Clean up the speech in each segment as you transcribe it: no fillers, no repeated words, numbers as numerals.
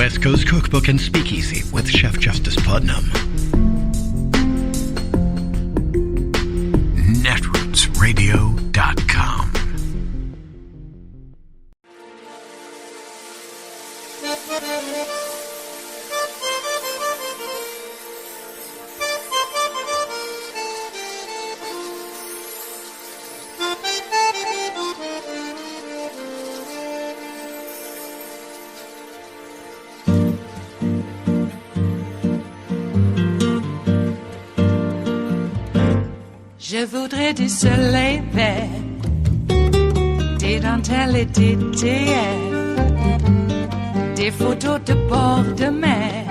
West Coast Cookbook and Speakeasy with Chef Justice Putnam. Netrootsradio.com. Je voudrais du soleil vert, des dentelles et des théières, des photos de bord de mer,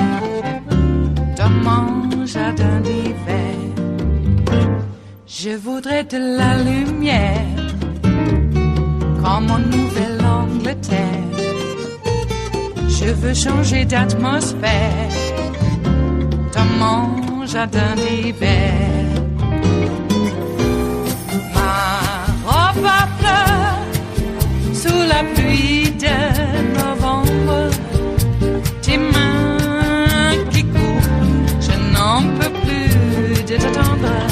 dans mon jardin d'hiver. Je voudrais de la lumière, comme en Nouvelle-Angleterre. Je veux changer d'atmosphère, dans mon jardin d'hiver. Ma fleur sous la pluie de novembre, tes mains qui courent, je n'en peux plus de t'attendre.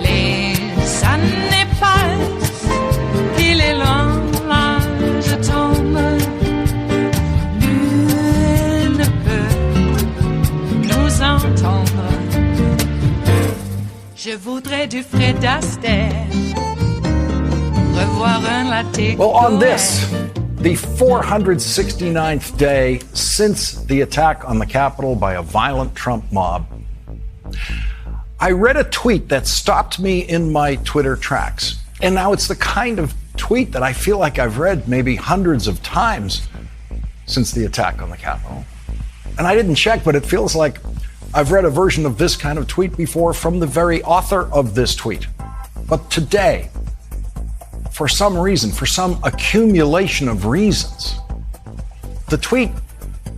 Les années passent, il est loin, là je tombe. Nul ne peut nous entendre. Je voudrais du Fred Astaire, revoir un latte. Well, on this, the 469th day since the attack on the Capitol by a violent Trump mob, I read a tweet that stopped me in my Twitter tracks. And now it's the kind of tweet that I feel like I've read maybe hundreds of times since the attack on the Capitol. And I didn't check, but it feels like I've read a version of this kind of tweet before from the very author of this tweet. But today, for some reason, for some accumulation of reasons, the tweet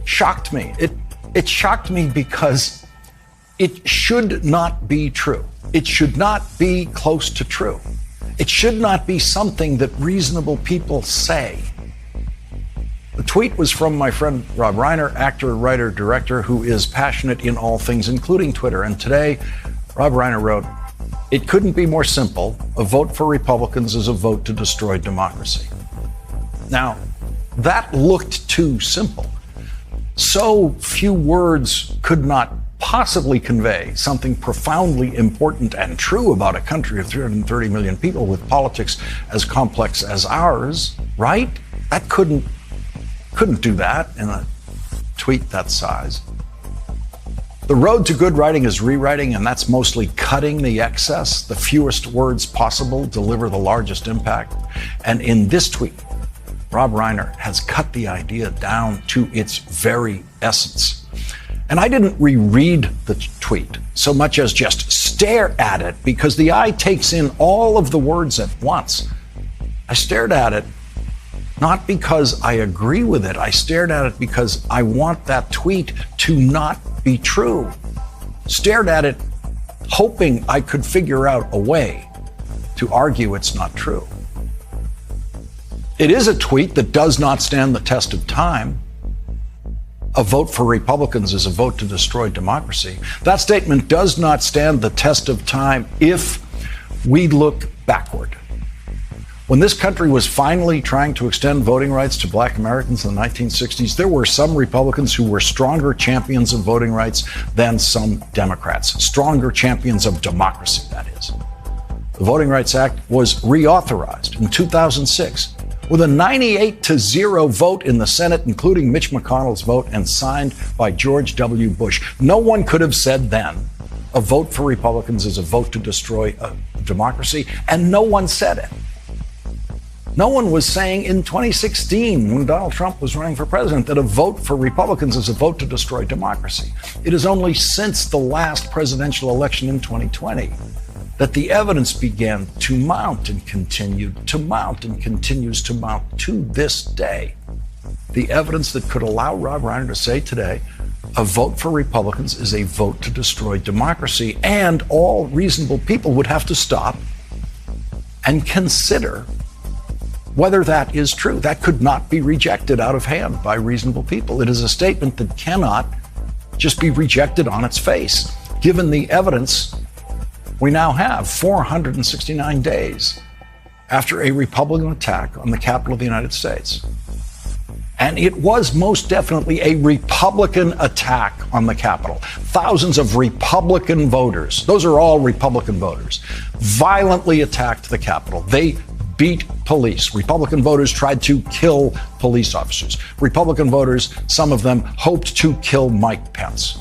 shocked me. It shocked me because it should not be true. It should not be close to true. It should not be something that reasonable people say. The tweet was from my friend Rob Reiner, actor, writer, director, who is passionate in all things, including Twitter. And today, Rob Reiner wrote, "It couldn't be more simple. A vote for Republicans is a vote to destroy democracy." Now, that looked too simple. So few words could not possibly convey something profoundly important and true about a country of 330 million people with politics as complex as ours, right? That couldn't do that in a tweet that size. The road to good writing is rewriting, and that's mostly cutting the excess. The fewest words possible deliver the largest impact. And in this tweet, Rob Reiner has cut the idea down to its very essence. And I didn't reread the tweet so much as just stare at it, because the eye takes in all of the words at once. I stared at it not because I agree with it. I stared at it because I want that tweet to not be true. Stared at it hoping I could figure out a way to argue it's not true. It is a tweet that does not stand the test of time. A vote for Republicans is a vote to destroy democracy. That statement does not stand the test of time if we look backward. When this country was finally trying to extend voting rights to Black Americans in the 1960s, there were some Republicans who were stronger champions of voting rights than some Democrats. Stronger champions of democracy, that is. The Voting Rights Act was reauthorized in 2006 with a 98-0 vote in the Senate, including Mitch McConnell's vote, and signed by George W. Bush. No one could have said then a vote for Republicans is a vote to destroy democracy, and no one said it. No one was saying in 2016, when Donald Trump was running for president, that a vote for Republicans is a vote to destroy democracy. It is only since the last presidential election in 2020 that the evidence began to mount and continued to mount and continues to mount to this day. The evidence that could allow Rob Reiner to say today, a vote for Republicans is a vote to destroy democracy, and all reasonable people would have to stop and consider whether that is true. That could not be rejected out of hand by reasonable people. It is a statement that cannot just be rejected on its face, given the evidence we now have 469 days after a Republican attack on the Capitol of the United States. And it was most definitely a Republican attack on the Capitol. Thousands of Republican voters, those are all Republican voters, violently attacked the Capitol. They beat police. Republican voters tried to kill police officers. Republican voters, some of them, hoped to kill Mike Pence.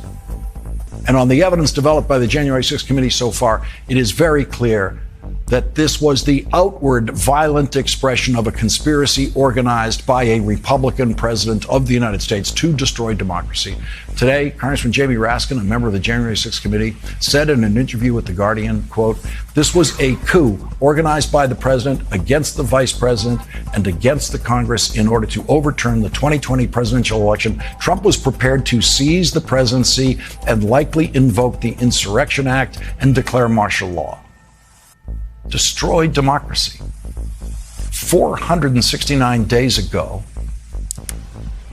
And on the evidence developed by the January 6th committee so far, it is very clear that this was the outward violent expression of a conspiracy organized by a Republican president of the United States to destroy democracy. Today, Congressman Jamie Raskin, a member of the January 6th committee, said in an interview with The Guardian, quote, "This was a coup organized by the president against the vice president and against the Congress in order to overturn the 2020 presidential election. Trump was prepared to seize the presidency and likely invoke the Insurrection Act and declare martial law." Destroyed democracy. 469 days ago,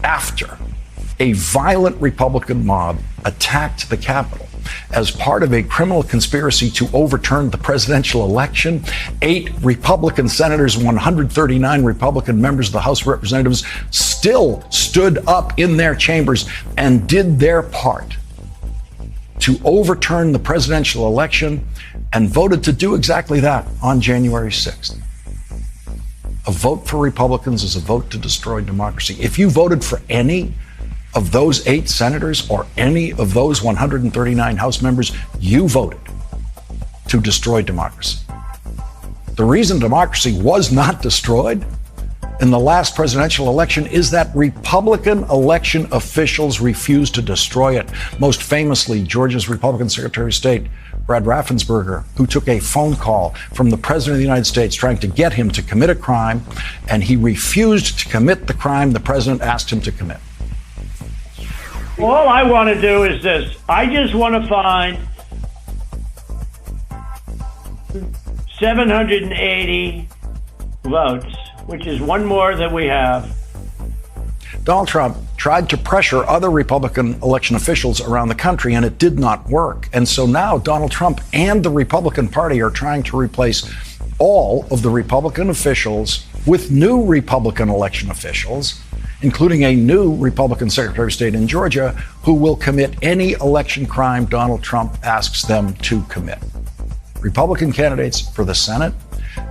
after a violent Republican mob attacked the Capitol as part of a criminal conspiracy to overturn the presidential election, 8 Republican senators and 139 Republican members of the House of Representatives still stood up in their chambers and did their part to overturn the presidential election and voted to do exactly that on January 6th. A vote for Republicans is a vote to destroy democracy. If you voted for any of those 8 senators or any of those 139 House members, you voted to destroy democracy. The reason democracy was not destroyed in the last presidential election is that Republican election officials refused to destroy it. Most famously, Georgia's Republican Secretary of State, Brad Raffensperger, who took a phone call from the President of the United States trying to get him to commit a crime, and he refused to commit the crime the President asked him to commit. All I want to do is this. I just want to find 780 votes, which is one more than we have. Donald Trump tried to pressure other Republican election officials around the country, and it did not work. And so now Donald Trump and the Republican Party are trying to replace all of the Republican officials with new Republican election officials, including a new Republican Secretary of State in Georgia, who will commit any election crime Donald Trump asks them to commit. Republican candidates for the Senate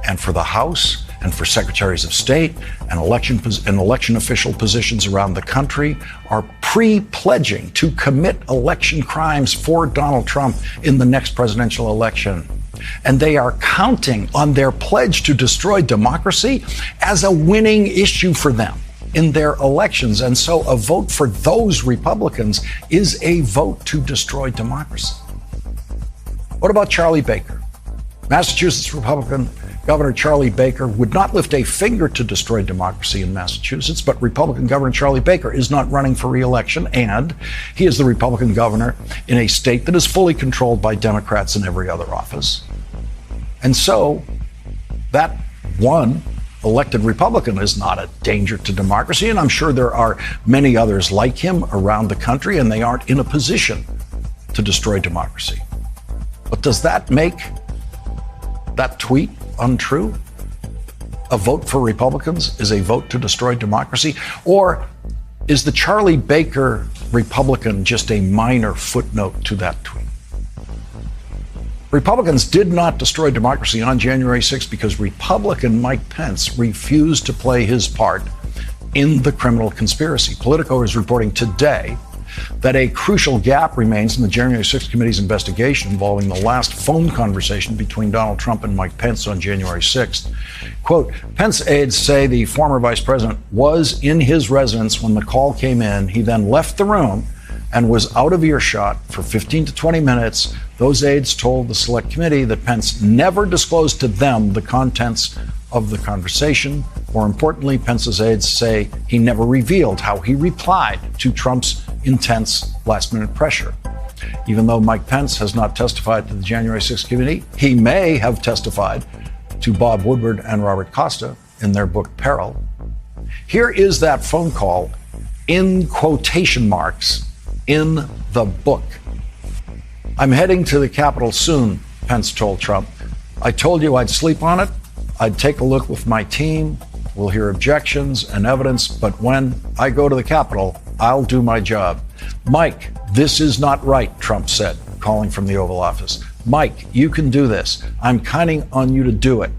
and for the House and for secretaries of state and election official positions around the country are pre-pledging to commit election crimes for Donald Trump in the next presidential election. And they are counting on their pledge to destroy democracy as a winning issue for them in their elections. And so a vote for those Republicans is a vote to destroy democracy. What about Charlie Baker? Massachusetts Republican Governor Charlie Baker would not lift a finger to destroy democracy in Massachusetts, but Republican Governor Charlie Baker is not running for re-election, and he is the Republican governor in a state that is fully controlled by Democrats in every other office. And so that one elected Republican is not a danger to democracy, and I'm sure there are many others like him around the country, and they aren't in a position to destroy democracy. But does that make that tweet untrue? A vote for Republicans is a vote to destroy democracy? Or is the Charlie Baker Republican just a minor footnote to that tweet? Republicans did not destroy democracy on January 6th because Republican Mike Pence refused to play his part in the criminal conspiracy. Politico is reporting today that a crucial gap remains in the January 6th committee's investigation involving the last phone conversation between Donald Trump and Mike Pence on January 6th. Quote, Pence aides say the former vice president was in his residence when the call came in. He then left the room and was out of earshot for 15 to 20 minutes. Those aides told the select committee that Pence never disclosed to them the contents of the conversation. More importantly, Pence's aides say he never revealed how he replied to Trump's intense last-minute pressure. Even though Mike Pence has not testified to the January 6th committee, he may have testified to Bob Woodward and Robert Costa in their book Peril. Here is that phone call in quotation marks in the book. "I'm heading to the Capitol soon," Pence told Trump. "I told you I'd sleep on it. I'd take a look with my team. We'll hear objections and evidence, but when I go to the Capitol, I'll do my job." "Mike, this is not right," Trump said, calling from the Oval Office. "Mike, you can do this. I'm counting on you to do it.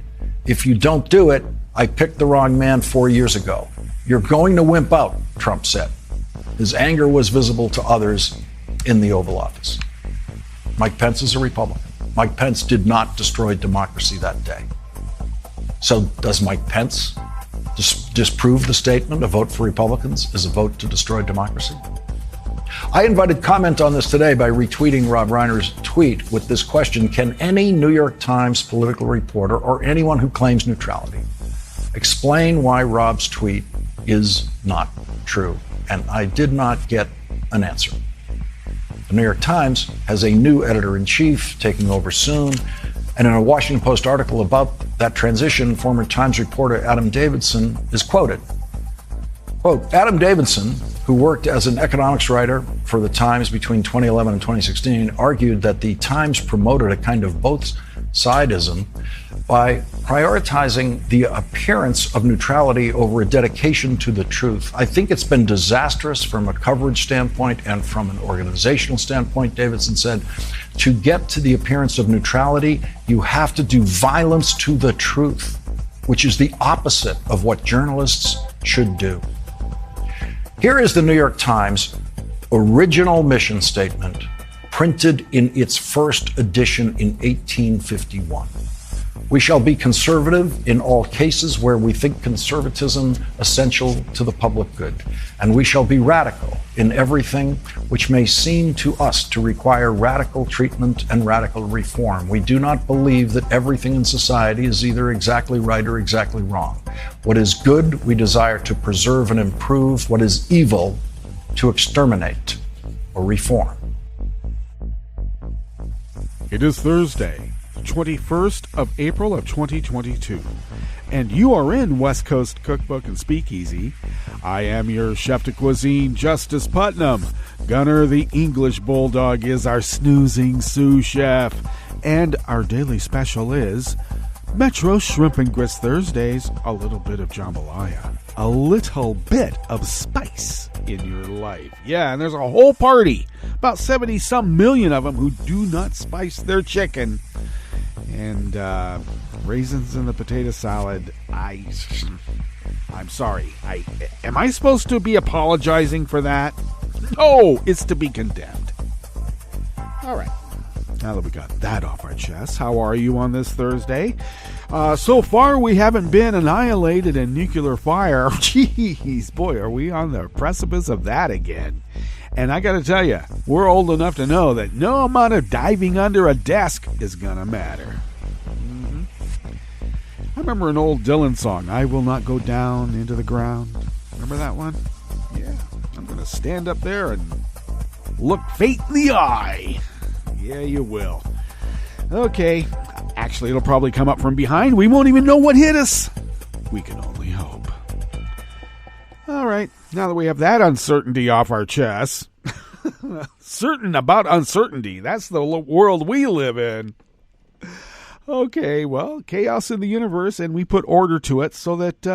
If you don't do it, I picked the wrong man 4 years ago. You're going to wimp out," Trump said. His anger was visible to others in the Oval Office. Mike Pence is a Republican. Mike Pence did not destroy democracy that day. So does Mike Pence disprove the statement, "A vote for Republicans is a vote to destroy democracy"? I invited comment on this today by retweeting Rob Reiner's tweet with this question: can any New York Times political reporter or anyone who claims neutrality explain why Rob's tweet is not true? And I did not get an answer. The New York Times has a new editor-in-chief taking over soon, and in a Washington Post article about that transition, former Times reporter Adam Davidson is quoted. Quote, "Adam Davidson, who worked as an economics writer for the Times between 2011 and 2016, argued that the Times promoted a kind of both-sidism by prioritizing the appearance of neutrality over a dedication to the truth. I think it's been disastrous from a coverage standpoint and from an organizational standpoint," Davidson said. "To get to the appearance of neutrality, you have to do violence to the truth, which is the opposite of what journalists should do." Here is the New York Times original mission statement, printed in its first edition in 1851. "We shall be conservative in all cases where we think conservatism essential to the public good, and we shall be radical in everything which may seem to us to require radical treatment and radical reform. We do not believe that everything in society is either exactly right or exactly wrong. What is good, we desire to preserve and improve. What is evil, to exterminate or reform." It is Thursday, 21st of April of 2022, and you are in West Coast Cookbook and Speakeasy. I am your chef de cuisine, Justice Putnam. Gunner the English Bulldog is our snoozing sous chef, and our daily special is Metro Shrimp and Grits Thursdays, a little bit of jambalaya, a little bit of spice in your life. Yeah, and there's a whole party, about 70-some million of them, who do not spice their chicken. And raisins in the potato salad. I'm sorry. Am I supposed to be apologizing for that? No, it's to be condemned. All right. Now that we got that off our chest, how are you on this Thursday? So far, we haven't been annihilated in nuclear fire. Jeez, boy, are we on the precipice of that again. And I got to tell you, we're old enough to know that no amount of diving under a desk is going to matter. I remember an old Dylan song, "I will not go down into the ground." Remember that one? Yeah, I'm going to stand up there and look fate in the eye. Yeah, you will. Okay, actually, it'll probably come up from behind. We won't even know what hit us. We can only hope. All right, now that we have that uncertainty off our chests, certain about uncertainty, that's the world we live in. Okay, well, chaos in the universe, and we put order to it so that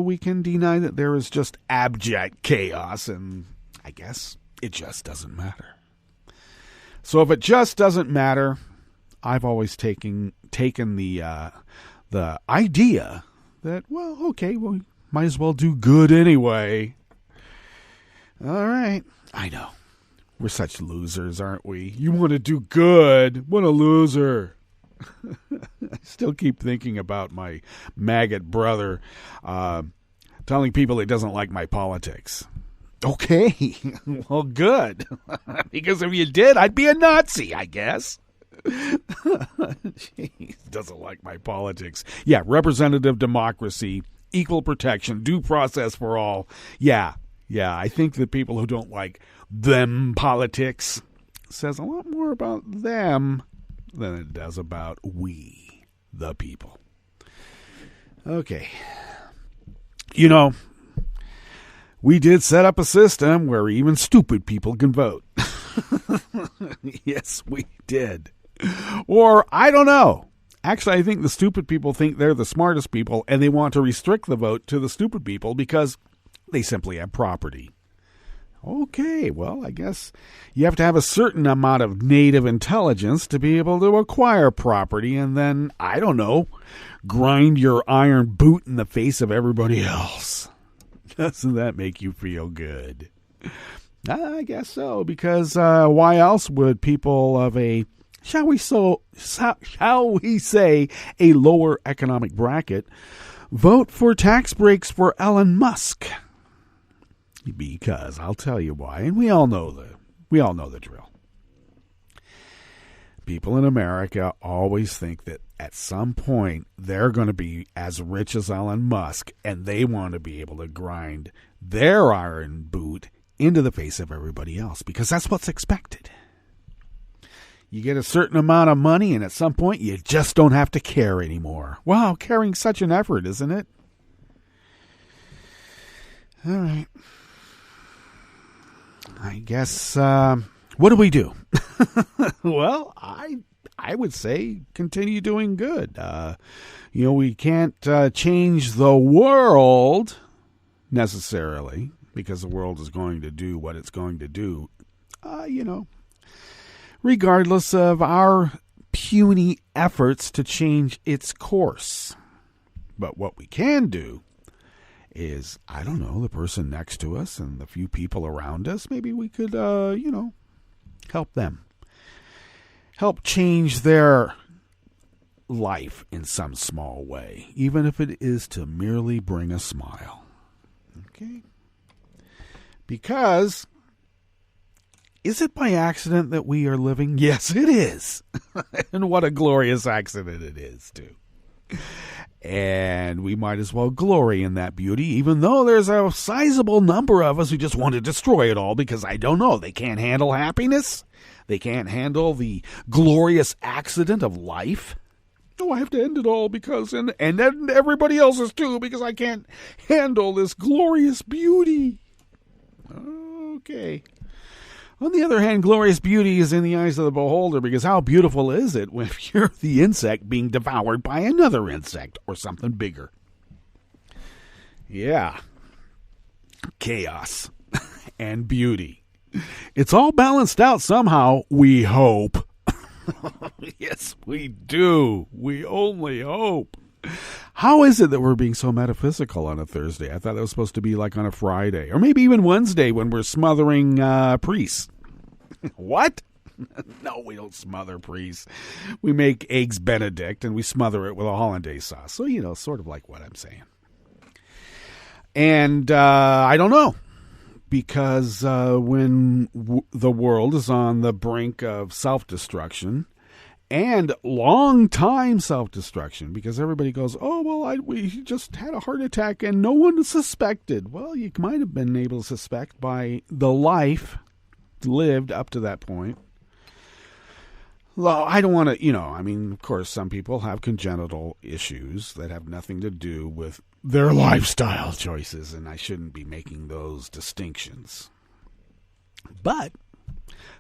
we can deny that there is just abject chaos, and I guess it just doesn't matter. So if it just doesn't matter, I've always taken the idea that, well, okay, well, might as well do good anyway. All right, I know. We're such losers, aren't we? You want to do good. What a loser. I still keep thinking about my maggot brother telling people he doesn't like my politics. Okay, well, good. Because if you did, I'd be a Nazi, I guess. Jeez, doesn't like my politics. Yeah, representative democracy, equal protection, due process for all. Yeah, I think that people who don't like them politics says a lot more about them than it does about we, the people. Okay, You know, we did set up a system where even stupid people can vote. Yes, we did. Or, I don't know. Actually, I think the stupid people think they're the smartest people, and they want to restrict the vote to the stupid people because they simply have property. Okay, well, I guess you have to have a certain amount of native intelligence to be able to acquire property and then, I don't know, grind your iron boot in the face of everybody else. Doesn't that make you feel good? I guess so, because why else would people of a, shall we say, a lower economic bracket vote for tax breaks for Elon Musk? Because I'll tell you why, and we all know the drill. People in America always think that at some point they're going to be as rich as Elon Musk, and they want to be able to grind their iron boot into the face of everybody else, because that's what's expected. You get a certain amount of money, and at some point you just don't have to care anymore. Wow, caring's such an effort, isn't it? All right. I guess, what do we do? Well, I would say continue doing good. We can't change the world necessarily because the world is going to do what it's going to do, regardless of our puny efforts to change its course. But what we can do is, I don't know, the person next to us and the few people around us, maybe we could, help them. Help change their life in some small way, even if it is to merely bring a smile. Okay? Because, is it by accident that we are living? Yes, it is. And what a glorious accident it is, too. And we might as well glory in that beauty, even though there's a sizable number of us who just want to destroy it all because, I don't know, they can't handle happiness. They can't handle the glorious accident of life. Oh, I have to end it all because, and then everybody else's too, because I can't handle this glorious beauty. Okay. On the other hand, glorious beauty is in the eyes of the beholder, because how beautiful is it when you're the insect being devoured by another insect or something bigger? Yeah. Chaos and beauty. It's all balanced out somehow, we hope. Yes, we do. We only hope. How is it that we're being so metaphysical on a Thursday? I thought that was supposed to be like on a Friday, or maybe even Wednesday when we're smothering priests. What? No, we don't smother priests. We make eggs Benedict and we smother it with a hollandaise sauce. So, sort of like what I'm saying. And I don't know. Because when the world is on the brink of self-destruction, and long-time self-destruction, because everybody goes, oh, well, we just had a heart attack and no one suspected. Well, you might have been able to suspect by the life lived up to that point. Well, I don't want to, of course, some people have congenital issues that have nothing to do with their lifestyle choices, and I shouldn't be making those distinctions. But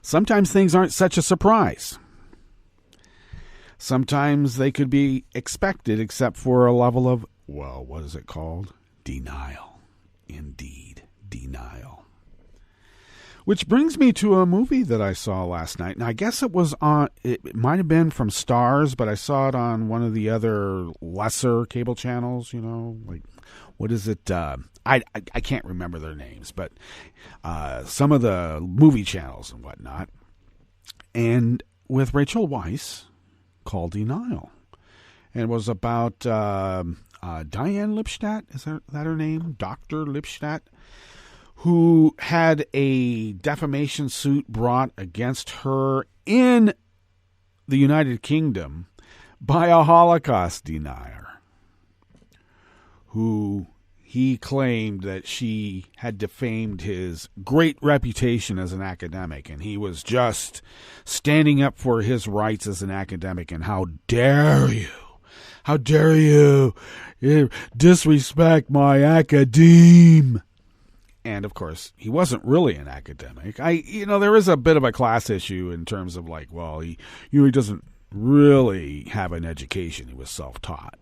sometimes things aren't such a surprise. Sometimes they could be expected, except for a level of, well, what is it called? Denial. Indeed, denial. Which brings me to a movie that I saw last night. Now, I guess it might have been from Stars, but I saw it on one of the other lesser cable channels, like, what is it? I can't remember their names, but some of the movie channels and whatnot. And with Rachel Weisz, called Denial. And it was about Diane Lipstadt, is that her name? Dr. Lipstadt, who had a defamation suit brought against her in the United Kingdom by a Holocaust denier, who he claimed that she had defamed his great reputation as an academic, and he was just standing up for his rights as an academic, and how dare you? How dare you disrespect my academe? And of course, he wasn't really an academic. There is a bit of a class issue in terms of like, well, he doesn't really have an education. He was self-taught.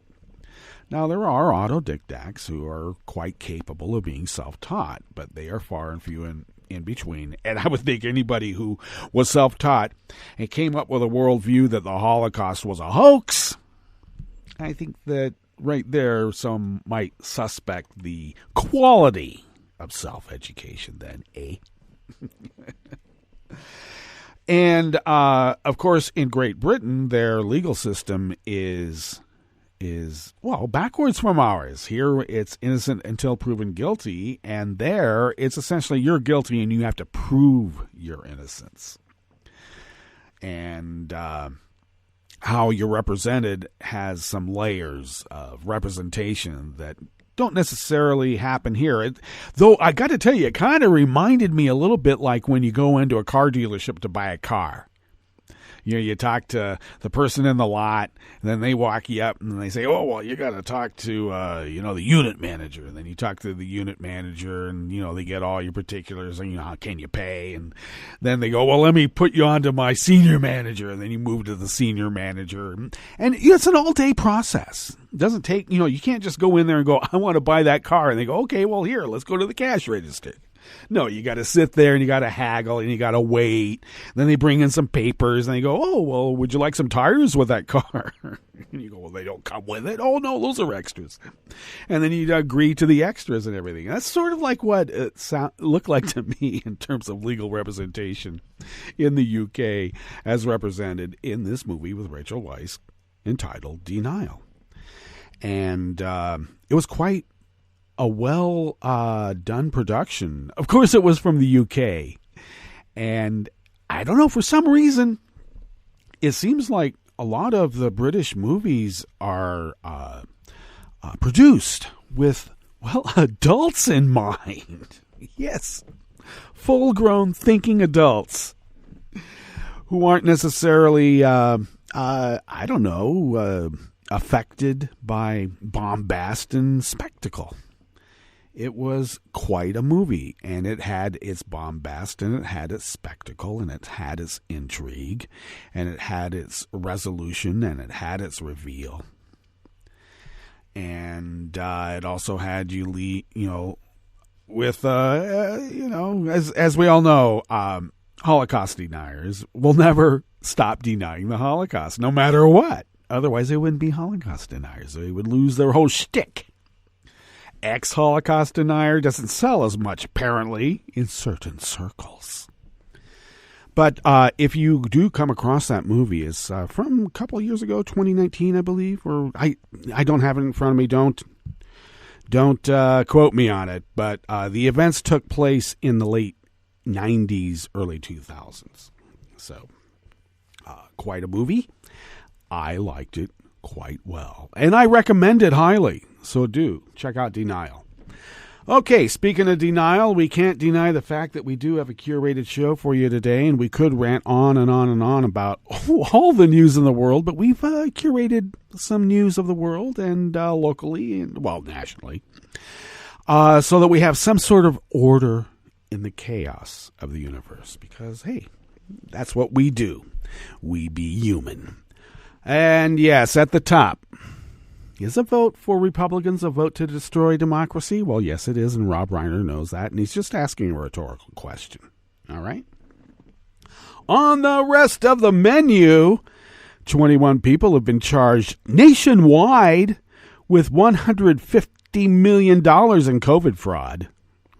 Now, there are autodidacts who are quite capable of being self-taught, but they are far and few in between. And I would think anybody who was self-taught and came up with a worldview that the Holocaust was a hoax, I think that right there some might suspect the quality of self-education then, eh? And, of course, in Great Britain, their legal system is backwards from ours. Here, it's innocent until proven guilty, and there, it's essentially you're guilty and you have to prove your innocence. And how you're represented has some layers of representation that don't necessarily happen here. Though I got to tell you, it kind of reminded me a little bit like when you go into a car dealership to buy a car. You talk to the person in the lot, and then they walk you up, and they say, oh, well, you got to talk to, the unit manager. And then you talk to the unit manager, and, they get all your particulars, and, how can you pay? And then they go, well, let me put you on to my senior manager. And then you move to the senior manager. And it's an all-day process. It doesn't take, you can't just go in there and go, I want to buy that car. And they go, okay, well, here, let's go to the cash register. No, you got to sit there and you got to haggle and you got to wait. Then they bring in some papers and they go, oh, well, would you like some tires with that car? And you go, well, they don't come with it. Oh, no, those are extras. And then you agree to the extras and everything. That's sort of like what it looked like to me in terms of legal representation in the UK as represented in this movie with Rachel Weisz entitled Denial. And it was quite a well done production. Of course, it was from the UK. And I don't know, for some reason, it seems like a lot of the British movies are produced with, adults in mind. Yes, full-grown thinking adults who aren't necessarily, affected by bombast and spectacle. It was quite a movie, and it had its bombast, and it had its spectacle, and it had its intrigue, and it had its resolution, and it had its reveal. And it also had you with, as we all know, Holocaust deniers will never stop denying the Holocaust, no matter what. Otherwise, they wouldn't be Holocaust deniers. They would lose their whole shtick. Ex-Holocaust denier doesn't sell as much, apparently, in certain circles. But if you do come across that movie, it's from a couple of years ago, 2019, I believe. Or I don't have it in front of me. Don't quote me on it. But the events took place in the late 90s, early 2000s. So, quite a movie. I liked it quite well. And I recommend it highly. So do check out Denial. Okay, speaking of denial, we can't deny the fact that we do have a curated show for you today, and we could rant on and on and on about all the news in the world, but we've curated some news of the world and locally and, nationally, so that we have some sort of order in the chaos of the universe, because, hey, that's what we do. We be human. And yes, at the top, is a vote for Republicans a vote to destroy democracy? Well, yes, it is, and Rob Reiner knows that, and he's just asking a rhetorical question. All right? On the rest of the menu, 21 people have been charged nationwide with $150 million in COVID fraud.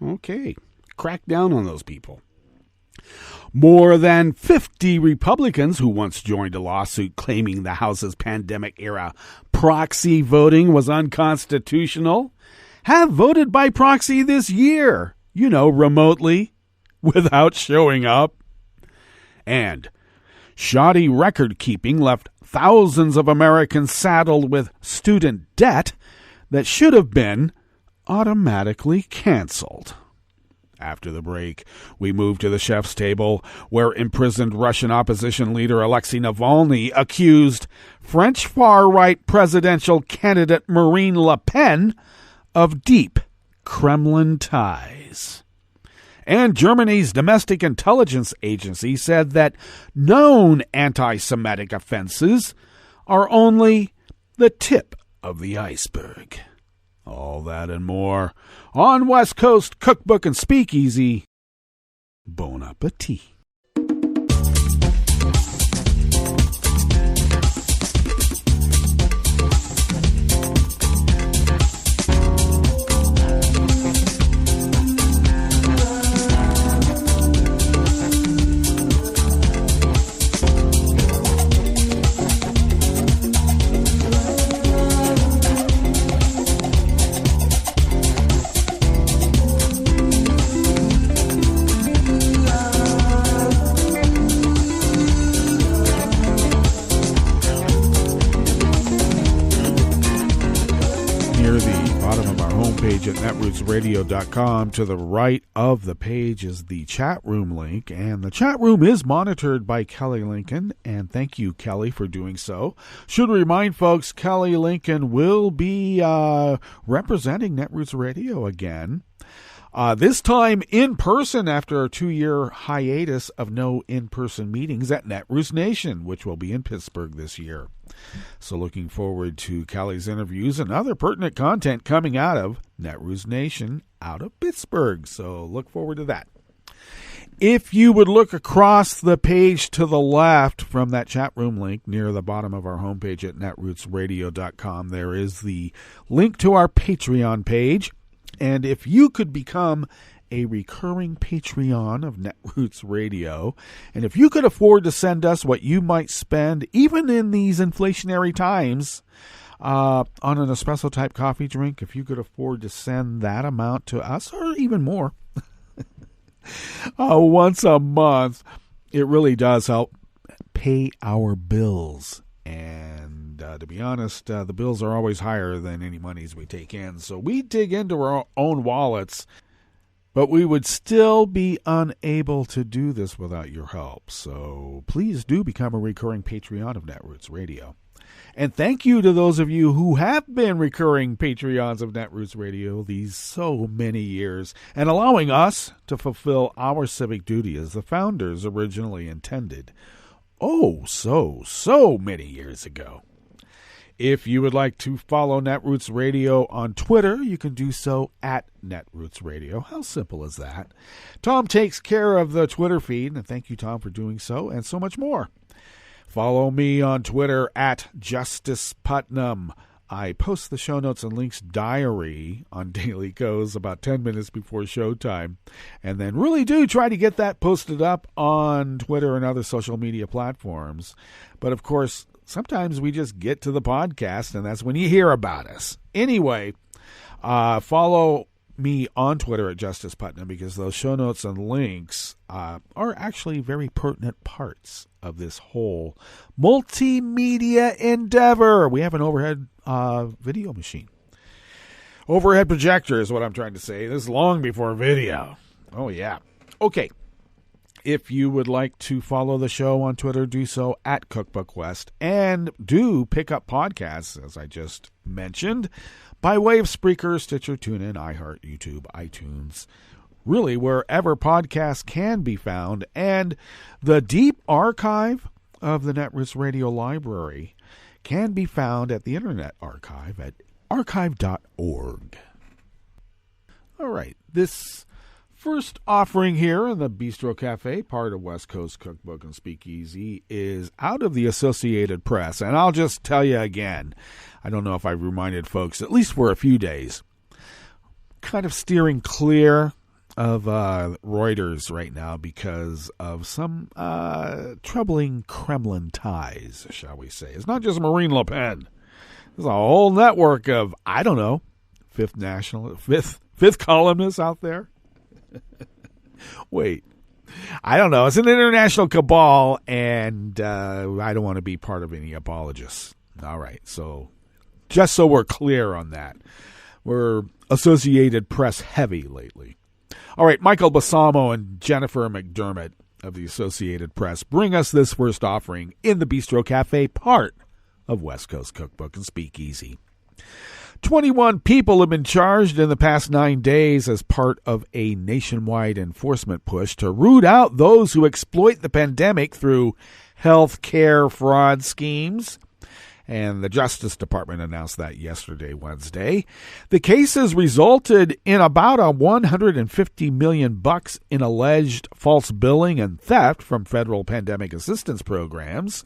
Okay, crack down on those people. More than 50 Republicans who once joined a lawsuit claiming the House's pandemic-era proxy voting was unconstitutional have voted by proxy this year, remotely, without showing up. And shoddy record-keeping left thousands of Americans saddled with student debt that should have been automatically canceled. After the break, we move to the chef's table, where imprisoned Russian opposition leader Alexei Navalny accused French far-right presidential candidate Marine Le Pen of deep Kremlin ties. And Germany's domestic intelligence agency said that known anti-Semitic offenses are only the tip of the iceberg. All that and more on West Coast Cookbook and Speakeasy. Bon appetit. At netrootsradio.com. To the right of the page is the chat room link, and the chat room is monitored by Kelly Lincoln, and thank you, Kelly, for doing so. Should remind folks, Kelly Lincoln will be representing Netroots Radio again. This time in person after a 2-year hiatus of no in-person meetings at Netroots Nation, which will be in Pittsburgh this year. So looking forward to Kelly's interviews and other pertinent content coming out of Netroots Nation out of Pittsburgh. So look forward to that. If you would look across the page to the left from that chat room link near the bottom of our homepage at netrootsradio.com, there is the link to our Patreon page. And if you could become a recurring Patreon of Netroots Radio, and if you could afford to send us what you might spend, even in these inflationary times, on an espresso type coffee drink, if you could afford to send that amount to us, or even more, once a month, it really does help pay our bills. And to be honest, the bills are always higher than any monies we take in. So we dig into our own wallets, but we would still be unable to do this without your help. So please do become a recurring Patreon of Netroots Radio. And thank you to those of you who have been recurring Patreons of Netroots Radio these so many years, and allowing us to fulfill our civic duty as the founders originally intended. Oh, so many years ago. If you would like to follow Netroots Radio on Twitter, you can do so at Netroots Radio. How simple is that? Tom takes care of the Twitter feed, and thank you, Tom, for doing so, and so much more. Follow me on Twitter at Justice Putnam. I post the show notes and links diary on Daily Goes about 10 minutes before showtime, and then really do try to get that posted up on Twitter and other social media platforms. But, of course, sometimes we just get to the podcast, and that's when you hear about us. Anyway, follow me on Twitter at Justice Putnam, because those show notes and links are actually very pertinent parts of this whole multimedia endeavor. We have an overhead video machine. Overhead projector is what I'm trying to say. This is long before video. Oh, yeah. Okay. If you would like to follow the show on Twitter, do so at Cookbook West, and do pick up podcasts, as I just mentioned, by way of Spreaker, Stitcher, TuneIn, iHeart, YouTube, iTunes, really wherever podcasts can be found. And the deep archive of the Netroots Radio Library can be found at the Internet Archive at archive.org. All right, this first offering here in the Bistro Cafe, part of West Coast Cookbook and Speakeasy, is out of the Associated Press. And I'll just tell you again, I don't know if I've reminded folks, at least for a few days, kind of steering clear of Reuters right now because of some troubling Kremlin ties, shall we say. It's not just Marine Le Pen. There's a whole network of, I don't know, fifth columnists out there. Wait, I don't know. It's an international cabal, and I don't want to be part of any apologists. All right, so just so we're clear on that, we're Associated Press heavy lately. All right, Michael Balsamo and Jennifer McDermott of the Associated Press bring us this first offering in the Bistro Cafe part of West Coast Cookbook and Speakeasy. 21 people have been charged in the past 9 days as part of a nationwide enforcement push to root out those who exploit the pandemic through health care fraud schemes. And the Justice Department announced that yesterday, Wednesday. The cases resulted in about $150 million in alleged false billing and theft from federal pandemic assistance programs.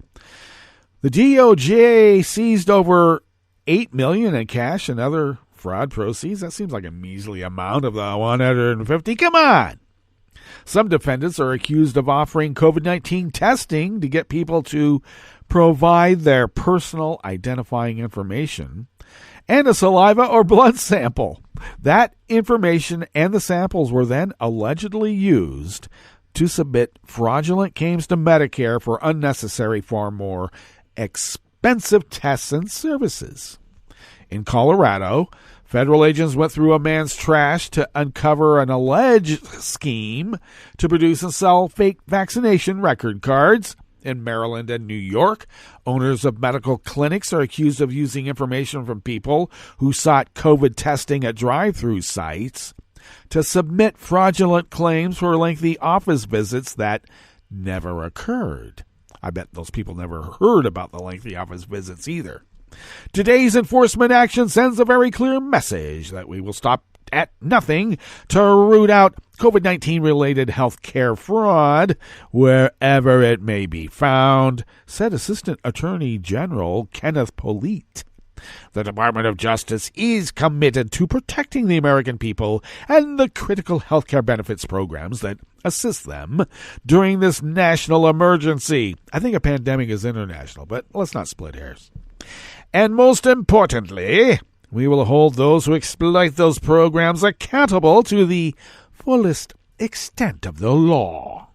The DOJ seized over $8 million in cash and other fraud proceeds. That seems like a measly amount of the 150. Come on! Some defendants are accused of offering COVID-19 testing to get people to provide their personal identifying information and a saliva or blood sample. That information and the samples were then allegedly used to submit fraudulent claims to Medicare for unnecessary, far more expensive tests and services. In Colorado, federal agents went through a man's trash to uncover an alleged scheme to produce and sell fake vaccination record cards. In Maryland and New York, owners of medical clinics are accused of using information from people who sought COVID testing at drive-through sites to submit fraudulent claims for lengthy office visits that never occurred. I bet those people never heard about the lengthy office visits either. Today's enforcement action sends a very clear message that we will stop at nothing to root out COVID-19 related health care fraud wherever it may be found, said Assistant Attorney General Kenneth Polite. The Department of Justice is committed to protecting the American people and the critical health care benefits programs that assist them during this national emergency. I think a pandemic is international, but let's not split hairs. And most importantly, we will hold those who exploit those programs accountable to the fullest extent of the law.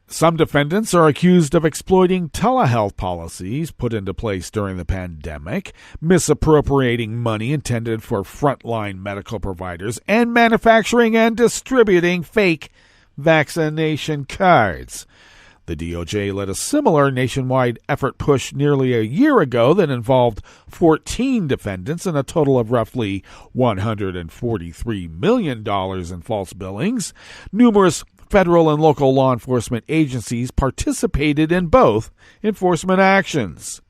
Some defendants are accused of exploiting telehealth policies put into place during the pandemic, misappropriating money intended for frontline medical providers, and manufacturing and distributing fake vaccination cards. The DOJ led a similar nationwide effort push nearly a year ago that involved 14 defendants and a total of roughly $143 million in false billings. Numerous federal and local law enforcement agencies participated in both enforcement actions.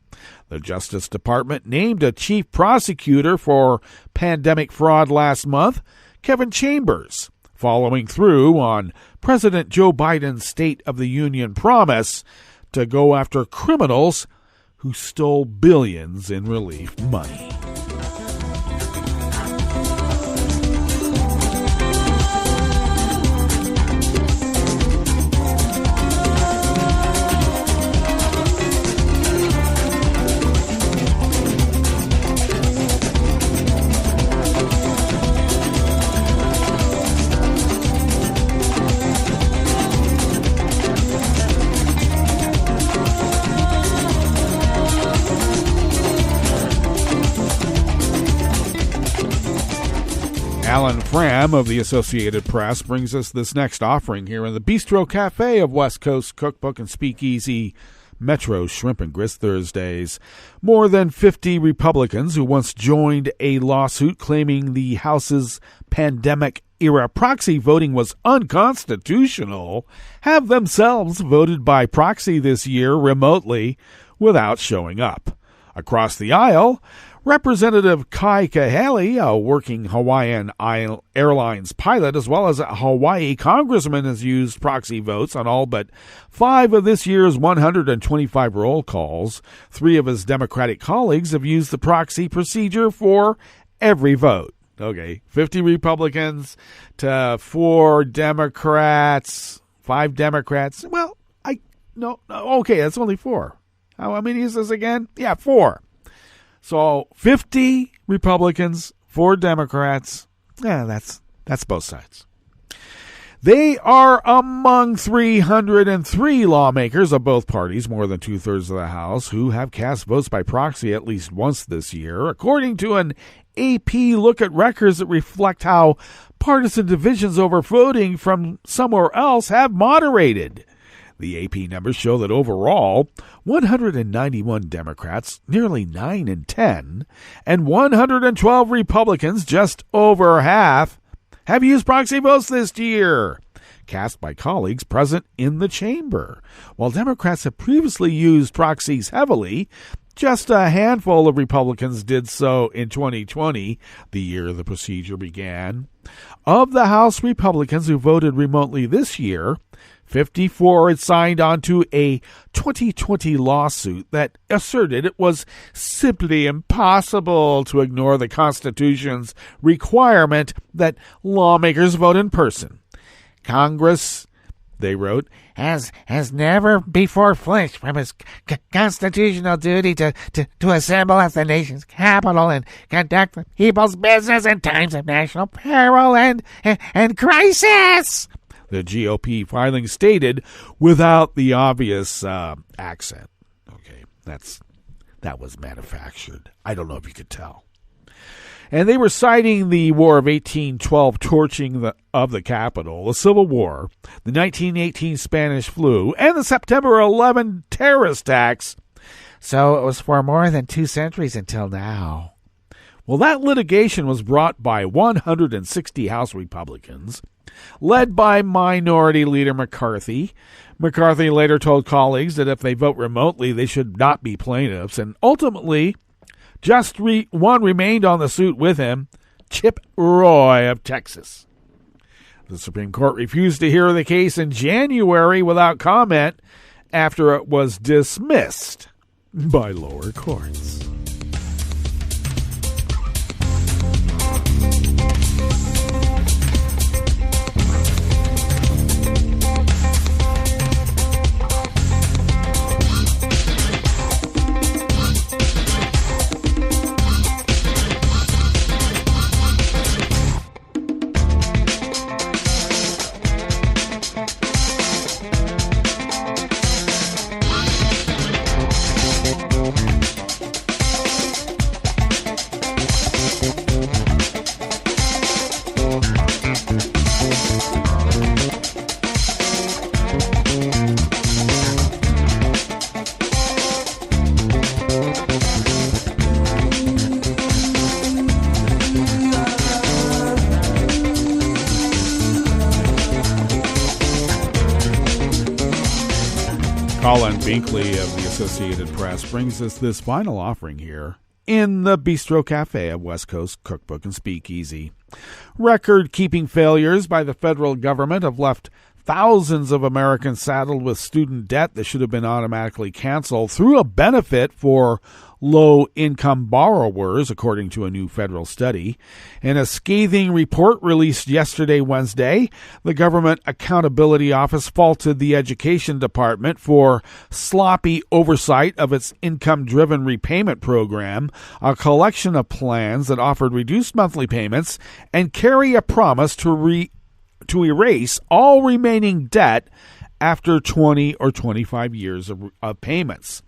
The Justice Department named a chief prosecutor for pandemic fraud last month, Kevin Chambers, following through on President Joe Biden's State of the Union promise to go after criminals who stole billions in relief money. Alan Fram of the Associated Press brings us this next offering here in the Bistro Cafe of West Coast Cookbook and Speakeasy Metro Shrimp and Grist Thursdays. More than 50 Republicans who once joined a lawsuit claiming the House's pandemic-era proxy voting was unconstitutional have themselves voted by proxy this year remotely without showing up. Across the aisle, Representative Kai Kahale, a working Hawaiian Airlines pilot, as well as a Hawaii congressman, has used proxy votes on all but 5 of this year's 125 roll calls. 3 of his Democratic colleagues have used the proxy procedure for every vote. Okay, 50 Republicans to 4 Democrats, 5 Democrats. Well, okay, that's only 4. How many is this again? Yeah, 4. So 50 Republicans, 4 Democrats. Yeah, that's both sides. They are among 303 lawmakers of both parties, more than two-thirds of the House, who have cast votes by proxy at least once this year, according to an AP look at records that reflect how partisan divisions over voting from somewhere else have moderated. The AP numbers show that overall, 191 Democrats, nearly 9 in 10, and 112 Republicans, just over half, have used proxy votes this year, cast by colleagues present in the chamber. While Democrats have previously used proxies heavily, just a handful of Republicans did so in 2020, the year the procedure began. Of the House Republicans who voted remotely this year, 54 had signed on to a 2020 lawsuit that asserted it was simply impossible to ignore the Constitution's requirement that lawmakers vote in person. Congress, they wrote, has never before flinched from its constitutional duty to assemble at the nation's capital and conduct the people's business in times of national peril and crisis, the GOP filing stated without the obvious accent. Okay, that was manufactured. I don't know if you could tell. And they were citing the War of 1812 torching of the Capitol, the Civil War, the 1918 Spanish flu, and the September 11 terrorist attacks. So it was for more than 2 centuries until now. Well, that litigation was brought by 160 House Republicans, led by Minority Leader McCarthy. McCarthy later told colleagues that if they vote remotely, they should not be plaintiffs, and ultimately, just one remained on the suit with him, Chip Roy of Texas. The Supreme Court refused to hear the case in January without comment after it was dismissed by lower courts. Colin Binkley of the Associated Press brings us this final offering here in the Bistro Cafe of West Coast Cookbook and Speakeasy. Record-keeping failures by the federal government have left thousands of Americans saddled with student debt that should have been automatically canceled through a benefit for low-income borrowers, according to a new federal study. In a scathing report released yesterday, Wednesday, the Government Accountability Office faulted the Education Department for sloppy oversight of its income-driven repayment program, a collection of plans that offered reduced monthly payments and carry a promise to erase all remaining debt after 20 or 25 years of payments.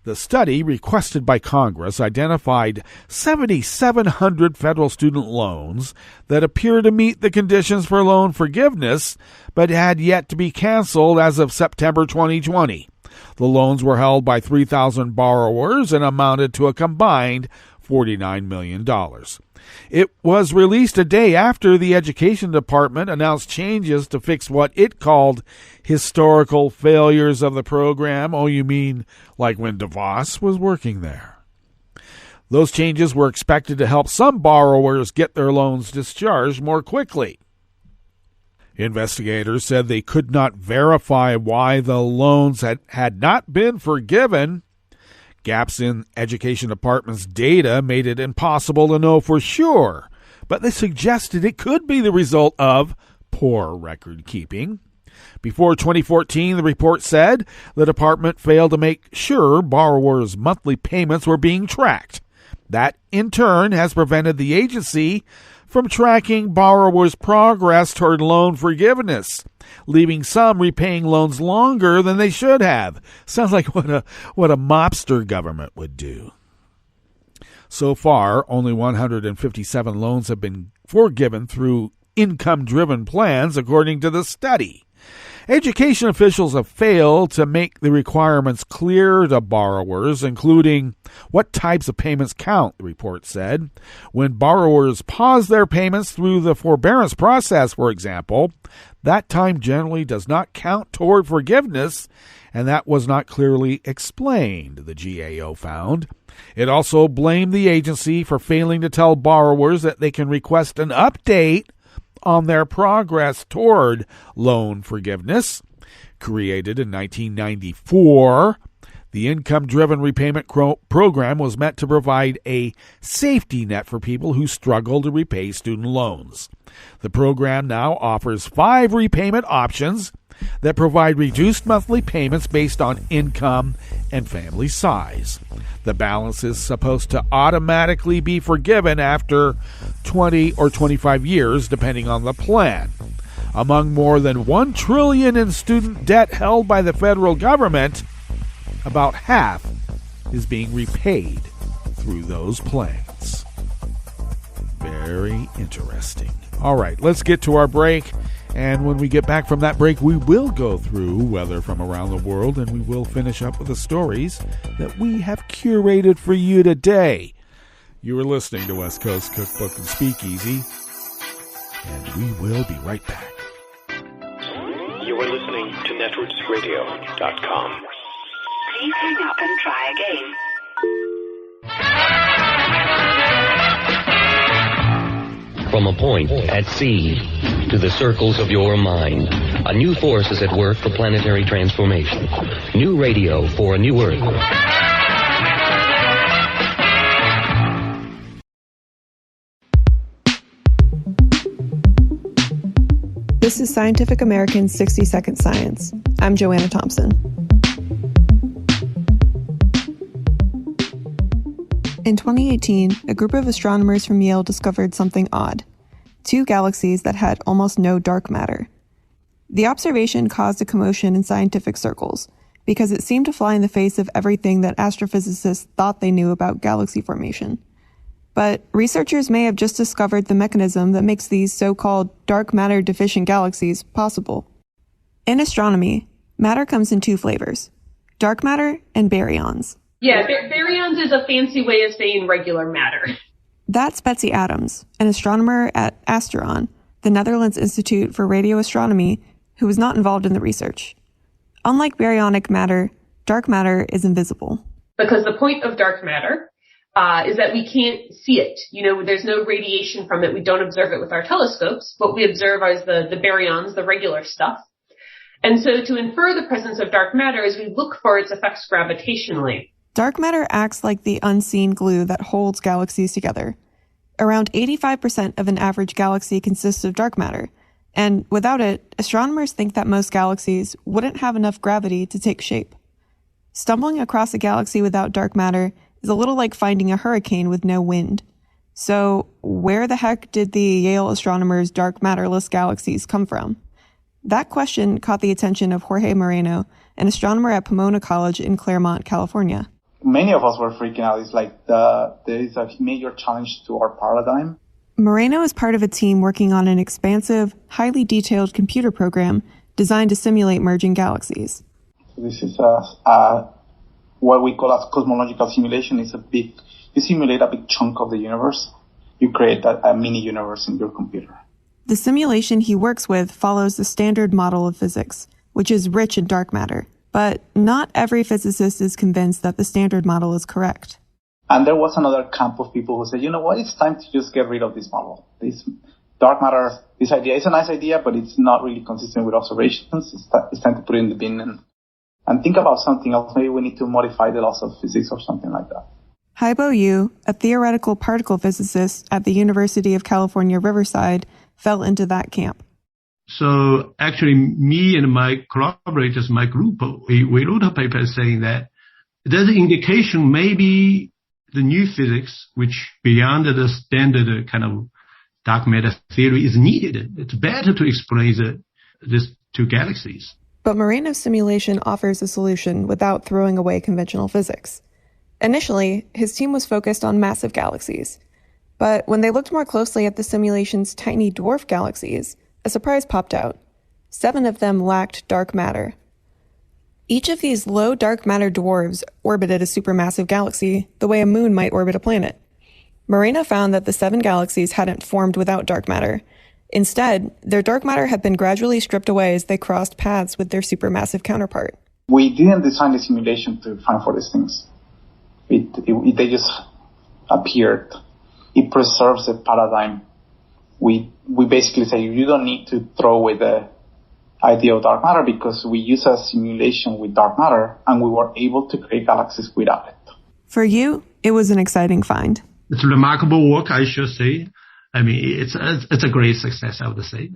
The study, requested by Congress, identified 7,700 federal student loans that appear to meet the conditions for loan forgiveness, but had yet to be canceled as of September 2020. The loans were held by 3,000 borrowers and amounted to a combined $49 million. It was released a day after the Education Department announced changes to fix what it called historical failures of the program. Oh, you mean like when DeVos was working there? Those changes were expected to help some borrowers get their loans discharged more quickly. Investigators said they could not verify why the loans had not been forgiven. Gaps in Education Department's data made it impossible to know for sure, but they suggested it could be the result of poor record keeping. Before 2014, the report said the department failed to make sure borrowers' monthly payments were being tracked. That, in turn, has prevented the agency from tracking borrowers' progress toward loan forgiveness, leaving some repaying loans longer than they should have. Sounds like what a mobster government would do. So far, only 157 loans have been forgiven through income-driven plans, according to the study. Education officials have failed to make the requirements clear to borrowers, including what types of payments count, the report said. When borrowers pause their payments through the forbearance process, for example, that time generally does not count toward forgiveness, and that was not clearly explained, the GAO found. It also blamed the agency for failing to tell borrowers that they can request an update on their progress toward loan forgiveness. Created in 1994, the income-driven repayment program was meant to provide a safety net for people who struggle to repay student loans. The program now offers 5 repayment options that provide reduced monthly payments based on income and family size. The balance is supposed to automatically be forgiven after 20 or 25 years, depending on the plan. Among more than $1 trillion in student debt held by the federal government, about half is being repaid through those plans. Very interesting. All right, let's get to our break. And when we get back from that break, we will go through weather from around the world, and we will finish up with the stories that we have curated for you today. You are listening to West Coast Cookbook and Speakeasy, and we will be right back. You are listening to netrootsradio.com. Please hang up and try again. From a point at sea to the circles of your mind, a new force is at work for planetary transformation. New radio for a new Earth. This is Scientific American's 60-Second Science. I'm Joanna Thompson. In 2018, a group of astronomers from Yale discovered something odd: 2 galaxies that had almost no dark matter. The observation caused a commotion in scientific circles because it seemed to fly in the face of everything that astrophysicists thought they knew about galaxy formation. But researchers may have just discovered the mechanism that makes these so-called dark matter deficient galaxies possible. In astronomy, matter comes in 2 flavors: dark matter and baryons. Yeah, baryons is a fancy way of saying regular matter. That's Betsy Adams, an astronomer at Asteron, the Netherlands Institute for Radio Astronomy, who was not involved in the research. Unlike baryonic matter, dark matter is invisible. Because the point of dark matter is that we can't see it. You know, there's no radiation from it. We don't observe it with our telescopes. What we observe is the baryons, the regular stuff. And so to infer the presence of dark matter is we look for its effects gravitationally. Dark matter acts like the unseen glue that holds galaxies together. Around 85% of an average galaxy consists of dark matter, and without it, astronomers think that most galaxies wouldn't have enough gravity to take shape. Stumbling across a galaxy without dark matter is a little like finding a hurricane with no wind. So, where the heck did the Yale astronomers' dark matterless galaxies come from? That question caught the attention of Jorge Moreno, an astronomer at Pomona College in Claremont, California. Many of us were freaking out. It's like there is a major challenge to our paradigm. Moreno is part of a team working on an expansive, highly detailed computer program designed to simulate merging galaxies. This is what we call as cosmological simulation. You simulate a big chunk of the universe. You create a mini universe in your computer. The simulation he works with follows the standard model of physics, which is rich in dark matter. But not every physicist is convinced that the standard model is correct. And there was another camp of people who said, you know what, it's time to just get rid of this model. This dark matter, this idea is a nice idea, but it's not really consistent with observations. It's time to put it in the bin and think about something else. Maybe we need to modify the laws of physics or something like that. Haibo Yu, a theoretical particle physicist at the University of California, Riverside, fell into that camp. So actually, me and my collaborators, my group, we wrote a paper saying that there's an indication maybe the new physics, which beyond the standard kind of dark matter theory is needed. It's better to explain these two galaxies. But Moreno's simulation offers a solution without throwing away conventional physics. Initially, his team was focused on massive galaxies. But when they looked more closely at the simulation's tiny dwarf galaxies, a surprise popped out. 7 of them lacked dark matter. Each of these low dark matter dwarves orbited a supermassive galaxy the way a moon might orbit a planet. Moreno found that the 7 galaxies hadn't formed without dark matter. Instead, their dark matter had been gradually stripped away as they crossed paths with their supermassive counterpart. We didn't design the simulation to find for these things. They just appeared. It preserves the paradigm. We basically say you don't need to throw away the idea of dark matter because we use a simulation with dark matter and we were able to create galaxies without it. For you, it was an exciting find. It's remarkable work, I should say. I mean, it's a great success, I would say.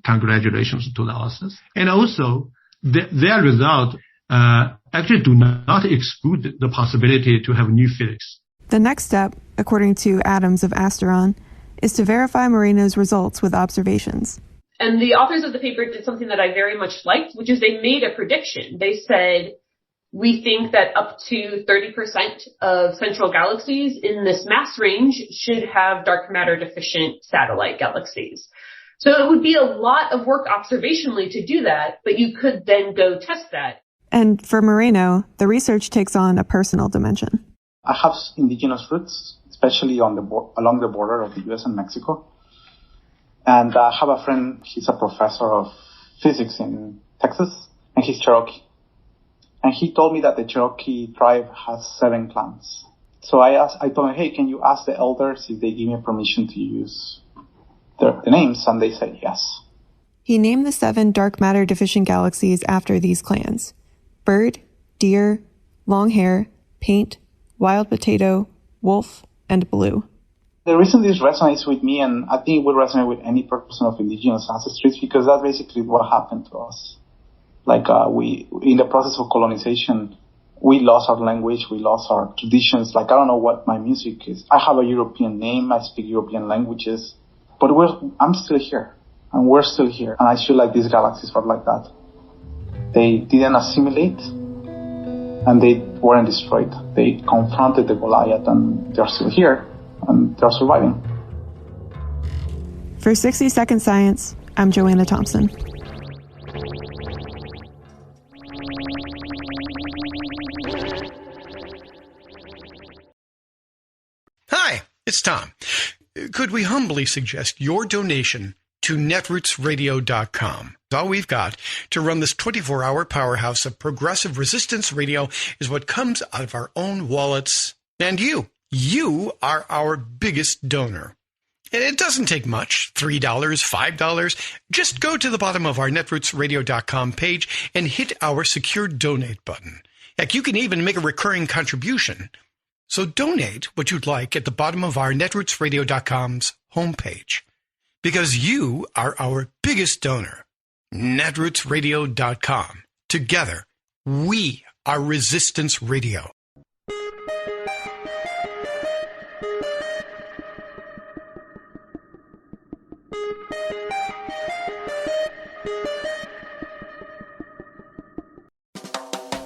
Congratulations to the authors. And also, their result actually do not exclude the possibility to have new physics. The next step, according to Adams of Asteron, is to verify Moreno's results with observations. And the authors of the paper did something that I very much liked, which is they made a prediction. They said, we think that up to 30% of central galaxies in this mass range should have dark matter deficient satellite galaxies. So it would be a lot of work observationally to do that, but you could then go test that. And for Moreno, the research takes on a personal dimension. I have indigenous roots, especially along the border of the U.S. and Mexico. And I have a friend, he's a professor of physics in Texas, and he's Cherokee. And he told me that the Cherokee tribe has 7 clans. So I told him, hey, can you ask the elders if they give me permission to use the names? And they said yes. He named the 7 dark matter deficient galaxies after these clans: Bird, Deer, Longhair, Paint, Wild Potato, Wolf, and Blue. The reason this resonates with me, and I think it would resonate with any person of indigenous ancestry, is because that's basically what happened to us. Like, in the process of colonization, we lost our language, we lost our traditions. Like, I don't know what my music is. I have a European name, I speak European languages, but I'm still here, and we're still here. And I feel like these galaxies were like that. They didn't assimilate, and they weren't destroyed. They confronted the Goliath, and they're still here, and they're surviving. For 60 Second Science, I'm Joanna Thompson. Hi, it's Tom. Could we humbly suggest your donation to netrootsradio.com? All we've got to run this 24-hour powerhouse of progressive resistance radio is what comes out of our own wallets. And you are our biggest donor. And it doesn't take much, $3, $5. Just go to the bottom of our netrootsradio.com page and hit our secure donate button. Heck, you can even make a recurring contribution. So donate what you'd like at the bottom of our netrootsradio.com's homepage. Because you are our biggest donor. netrootsradio.com. Together, we are Resistance Radio.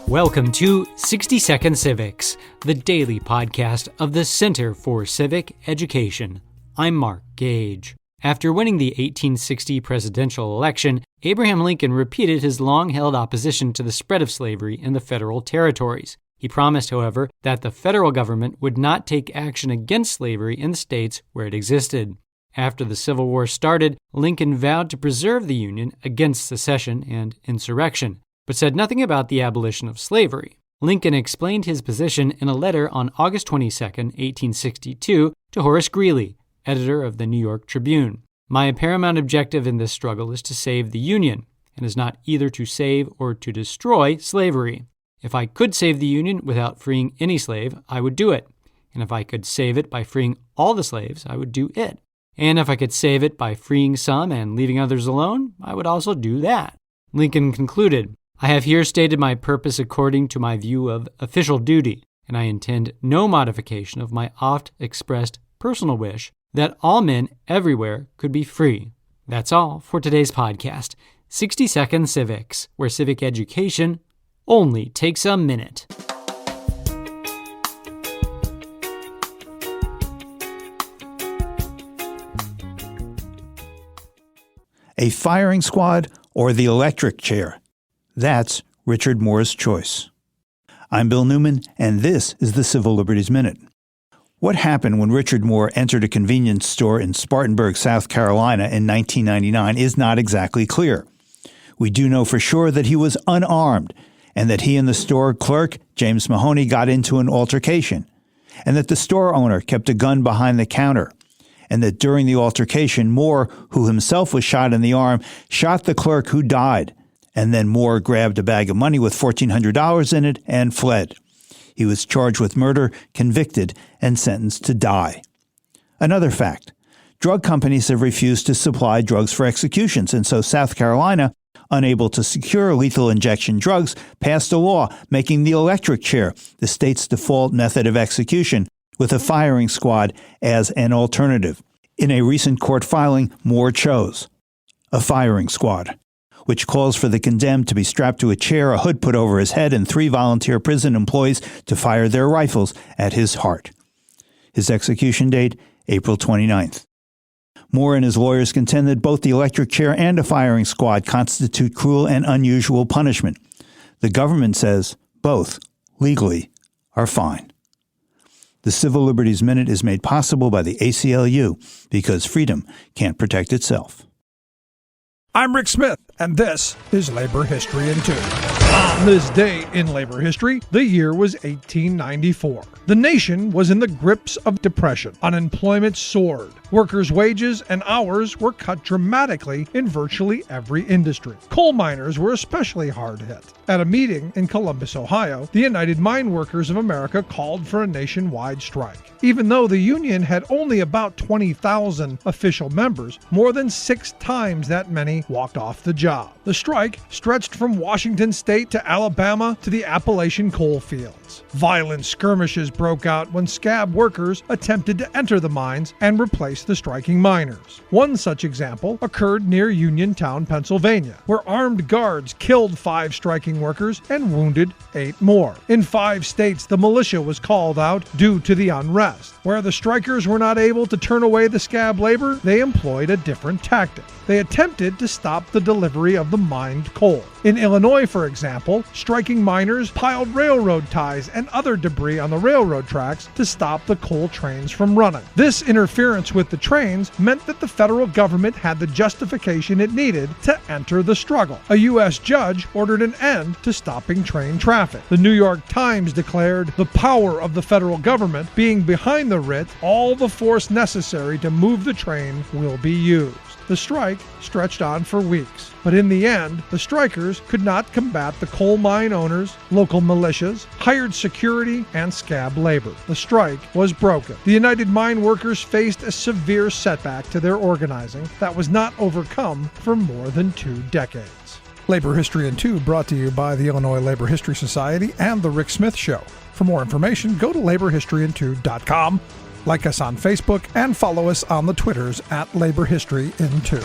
Welcome to 60 Second Civics, the daily podcast of the Center for Civic Education. I'm Mark Gage. After winning the 1860 presidential election, Abraham Lincoln repeated his long-held opposition to the spread of slavery in the federal territories. He promised, however, that the federal government would not take action against slavery in the states where it existed. After the Civil War started, Lincoln vowed to preserve the Union against secession and insurrection, but said nothing about the abolition of slavery. Lincoln explained his position in a letter on August 22, 1862, to Horace Greeley, editor of the New York Tribune. My paramount objective in this struggle is to save the Union, and is not either to save or to destroy slavery. If I could save the Union without freeing any slave, I would do it. And if I could save it by freeing all the slaves, I would do it. And if I could save it by freeing some and leaving others alone, I would also do that. Lincoln concluded, I have here stated my purpose according to my view of official duty, and I intend no modification of my oft-expressed personal wish that all men everywhere could be free. That's all for today's podcast, 60 Second Civics, where civic education only takes a minute. A firing squad or the electric chair? That's Richard Moore's choice. I'm Bill Newman, and this is the Civil Liberties Minute. What happened when Richard Moore entered a convenience store in Spartanburg, South Carolina in 1999 is not exactly clear. We do know for sure that he was unarmed and that he and the store clerk, James Mahoney, got into an altercation, and that the store owner kept a gun behind the counter, and that during the altercation, Moore, who himself was shot in the arm, shot the clerk who died, and then Moore grabbed a bag of money with $1,400 in it and fled. He was charged with murder, convicted, and sentenced to die. Another fact, drug companies have refused to supply drugs for executions, and so South Carolina, unable to secure lethal injection drugs, passed a law making the electric chair the state's default method of execution, with a firing squad as an alternative. In a recent court filing, Moore chose a firing squad, which calls for the condemned to be strapped to a chair, a hood put over his head, and 3 volunteer prison employees to fire their rifles at his heart. His execution date, April 29th. Moore and his lawyers contend that both the electric chair and a firing squad constitute cruel and unusual punishment. The government says both, legally, are fine. The Civil Liberties Minute is made possible by the ACLU because freedom can't protect itself. I'm Rick Smith, and this is Labor History in 2. On this day in labor history, the year was 1894. The nation was in the grips of depression. Unemployment soared. Workers' wages and hours were cut dramatically in virtually every industry. Coal miners were especially hard hit. At a meeting in Columbus, Ohio, the United Mine Workers of America called for a nationwide strike. Even though the union had only about 20,000 official members, more than 6 times that many walked off the job. The strike stretched from Washington State to Alabama to the Appalachian coal fields. Violent skirmishes broke out when scab workers attempted to enter the mines and replace the striking miners. One such example occurred near Uniontown, Pennsylvania, where armed guards killed 5 striking workers and wounded 8 more. In 5 states, the militia was called out due to the unrest. Where the strikers were not able to turn away the scab labor, they employed a different tactic. They attempted to stop the delivery of the mined coal. In Illinois, for example, striking miners piled railroad ties and other debris on the railroad tracks to stop the coal trains from running. This interference with the trains meant that the federal government had the justification it needed to enter the struggle. A U.S. judge ordered an end to stopping train traffic. The New York Times declared the power of the federal government being behind the writ, all the force necessary to move the train will be used. The strike stretched on for weeks, but in the end, the strikers could not combat the coal mine owners, local militias, hired security, and scab labor. The strike was broken. The United Mine Workers faced a severe setback to their organizing that was not overcome for more than 2 decades. Labor History in 2 brought to you by the Illinois Labor History Society and The Rick Smith Show. For more information, go to laborhistoryin2.com. Like us on Facebook and follow us on the Twitters at Labor History in 2.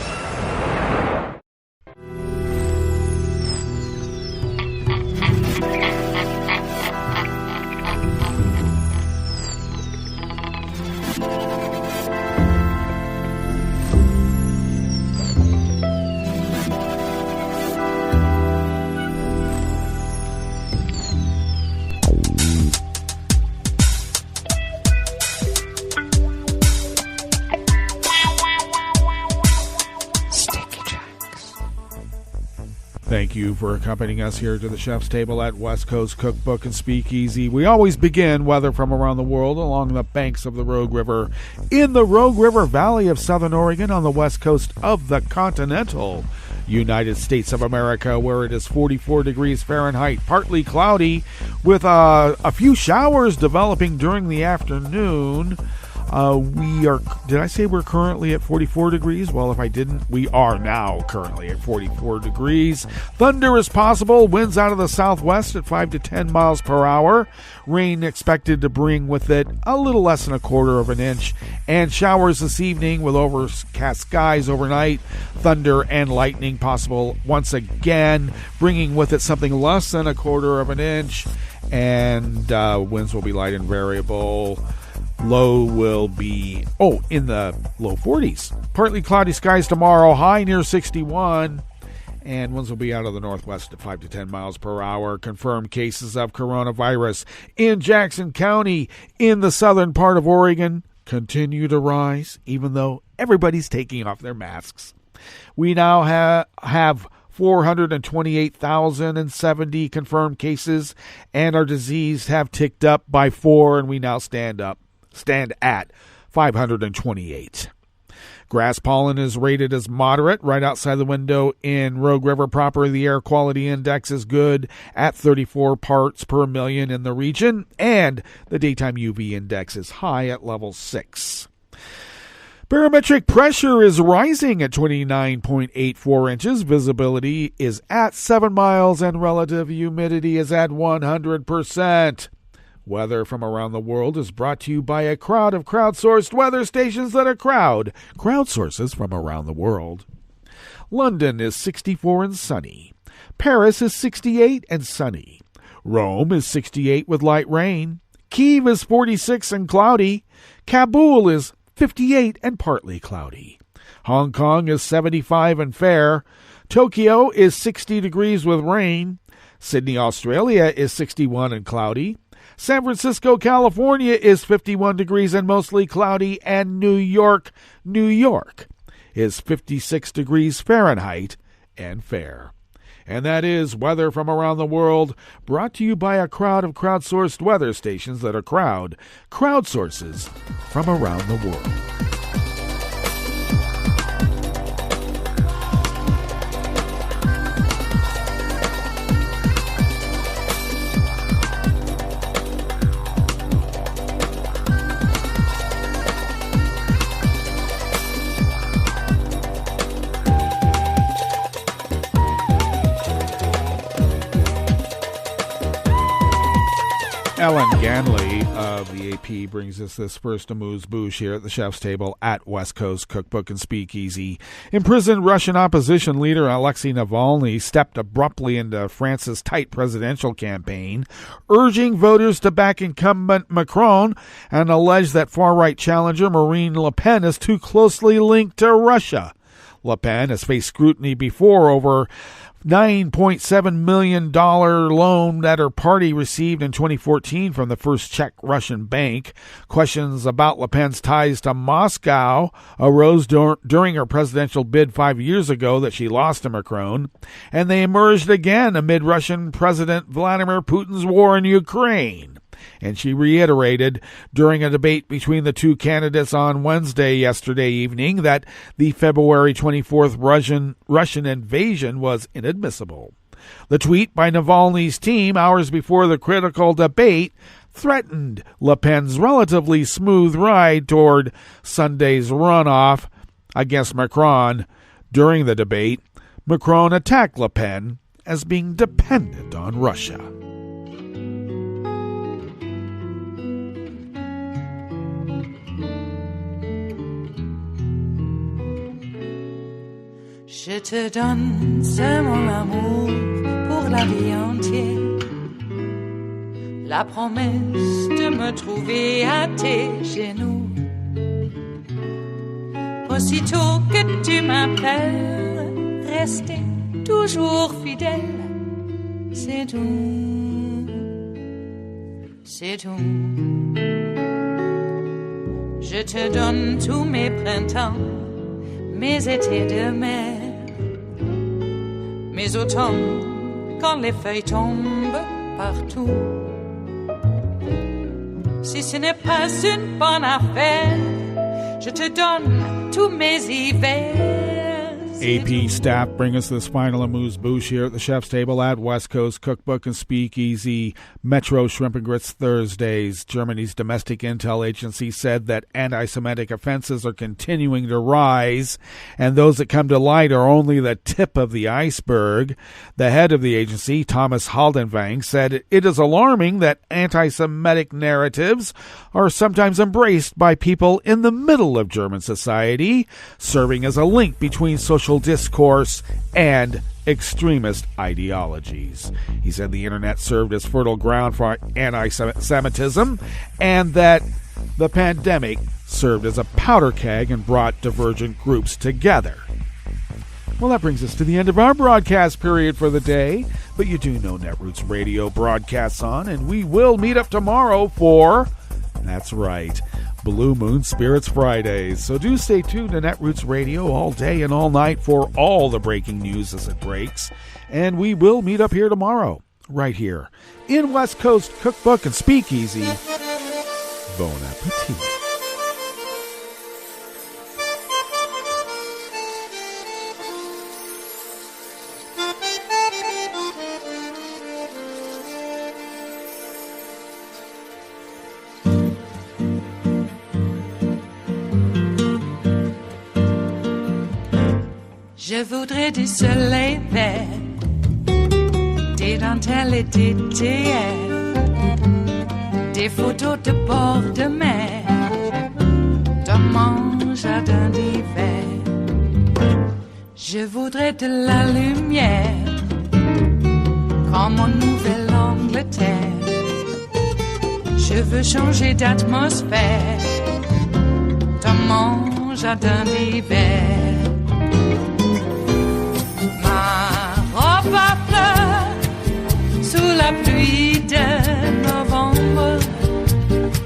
Thank you for accompanying us here to the chef's table at West Coast Cookbook and Speakeasy. We always begin, whether from around the world, along the banks of the Rogue River, in the Rogue River Valley of Southern Oregon on the west coast of the continental United States of America, where it is 44 degrees Fahrenheit, partly cloudy, with a few showers developing during the afternoon. Did I say we're currently at 44 degrees? Well, if I didn't, we are now currently at 44 degrees. Thunder is possible. Winds out of the southwest at 5 to 10 miles per hour. Rain expected to bring with it a little less than a quarter of an inch. And showers this evening with overcast skies overnight. Thunder and lightning possible once again, bringing with it something less than a quarter of an inch. And winds will be light and variable. Low will be, in the low 40s. Partly cloudy skies tomorrow, high near 61. And winds will be out of the northwest at 5 to 10 miles per hour. Confirmed cases of coronavirus in Jackson County in the southern part of Oregon continue to rise, even though everybody's taking off their masks. We now have 428,070 confirmed cases, and our disease have ticked up by 4, and we now stand at 528. Grass pollen is rated as moderate right outside the window in Rogue River proper. The air quality index is good at 34 parts per million in the region, and the daytime UV index is high at level 6. Barometric pressure is rising at 29.84 inches. Visibility is at 7 miles, and relative humidity is at 100%. Weather from around the world is brought to you by a crowd of crowdsourced weather stations that are crowdsources from around the world. London is 64 and sunny. Paris is 68 and sunny. Rome is 68 with light rain. Kyiv is 46 and cloudy. Kabul is 58 and partly cloudy. Hong Kong is 75 and fair. Tokyo is 60 degrees with rain. Sydney, Australia is 61 and cloudy. San Francisco, California is 51 degrees and mostly cloudy. And New York is 56 degrees Fahrenheit and fair. And that is weather from around the world, brought to you by a crowd of crowdsourced weather stations that are crowdsources from around the world. Ellen Ganley of the AP brings us this first amuse-bouche here at the chef's table at West Coast Cookbook and Speakeasy. Imprisoned Russian opposition leader Alexei Navalny stepped abruptly into France's tight presidential campaign, urging voters to back incumbent Macron and alleged that far-right challenger Marine Le Pen is too closely linked to Russia. Le Pen has faced scrutiny before over $9.7 million loan that her party received in 2014 from the First Czech Russian Bank. Questions about Le Pen's ties to Moscow arose during her presidential bid 5 years ago that she lost to Macron, and they emerged again amid Russian President Vladimir Putin's war in Ukraine. And she reiterated during a debate between the two candidates on Wednesday yesterday evening that the February 24th Russian invasion was inadmissible. The tweet by Navalny's team hours before the critical debate threatened Le Pen's relatively smooth ride toward Sunday's runoff against Macron. During the debate, Macron attacked Le Pen as being dependent on Russia. Je te donne ce mon amour pour la vie entière, la promesse de me trouver à tes genoux. Aussitôt que tu m'appelles, rester toujours fidèle, c'est tout, c'est tout. Je te donne tous mes printemps, mes étés de mer, mes automnes quand les feuilles tombent partout. Si ce n'est pas une bonne affaire, je te donne tous mes hivers. AP staff bring us this final amuse-bouche here at the chef's table at West Coast Cookbook and Speakeasy. Metro Shrimp and Grits Thursdays. Germany's domestic intel agency said that anti-Semitic offenses are continuing to rise, and those that come to light are only the tip of the iceberg. The head of the agency, Thomas Haldenwang, said it is alarming that anti-Semitic narratives are sometimes embraced by people in the middle of German society, serving as a link between social discourse and extremist ideologies. He said the internet served as fertile ground for anti-Semitism and that the pandemic served as a powder keg and brought divergent groups together. Well, that brings us to the end of our broadcast period for the day, but you do know Netroots Radio broadcasts on, and we will meet up tomorrow for, that's right, Blue Moon Spirits Fridays. So do stay tuned to Netroots Radio all day and all night for all the breaking news as it breaks. And we will meet up here tomorrow, right here, in West Coast Cookbook and Speakeasy. Bon appetit. Je voudrais du soleil vert, des dentelles et des théières, des photos de bord de mer, dans mon jardin d'hiver. Je voudrais de la lumière, comme en Nouvelle-Angleterre. Je veux changer d'atmosphère, dans mon jardin d'hiver. À fleurs sous la pluie de novembre,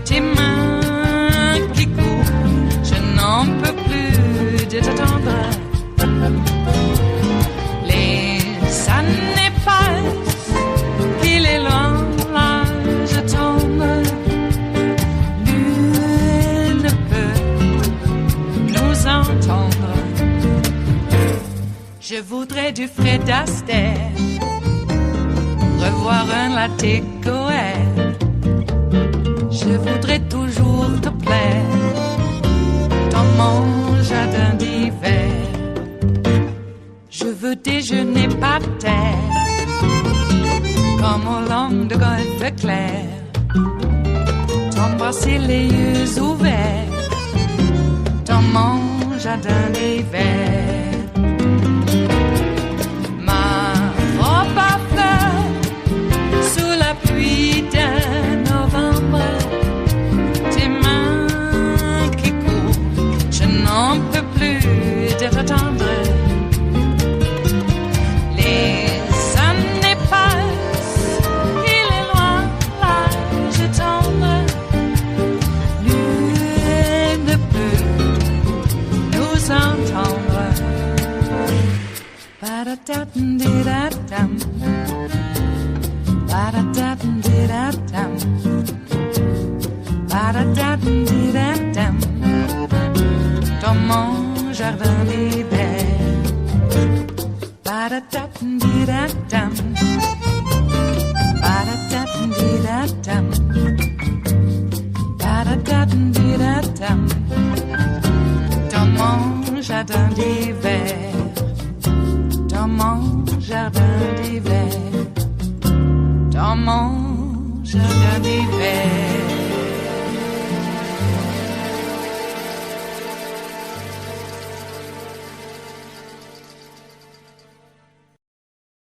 tes mains qui courent, je n'en peux plus de t'attendre. Les années passent, qu'il est loin, là je tombe. Nul ne peut nous entendre. Je voudrais du Fred Astaire, revoir un latte Goer. Je voudrais toujours te plaire dans mon jardin d'hiver. Je veux déjeuner par terre, comme au long de golfe clair, t'embrasser les yeux ouverts dans mon jardin d'hiver. Pluie de novembre, tes mains qui courent, je n'en peux plus de t'attendre. Les années passent, il est loin, là je tombe. Nul ne peut nous entendre. Ba-da-da-dum-di-da-dum. Ba-da-da-dum-di-da-dum. Ba-da-da-dum-di-da-dum. Dans mon jardin d'hiver. Ba-da-da-dum-di-da-dum. Ba-da-da-dum-di-da-dum. Ba-da-da-dum-di-da-dum. Dans mon jardin d'hiver. Dans mon jardin d'hiver. Dans mon jardin d'hiver.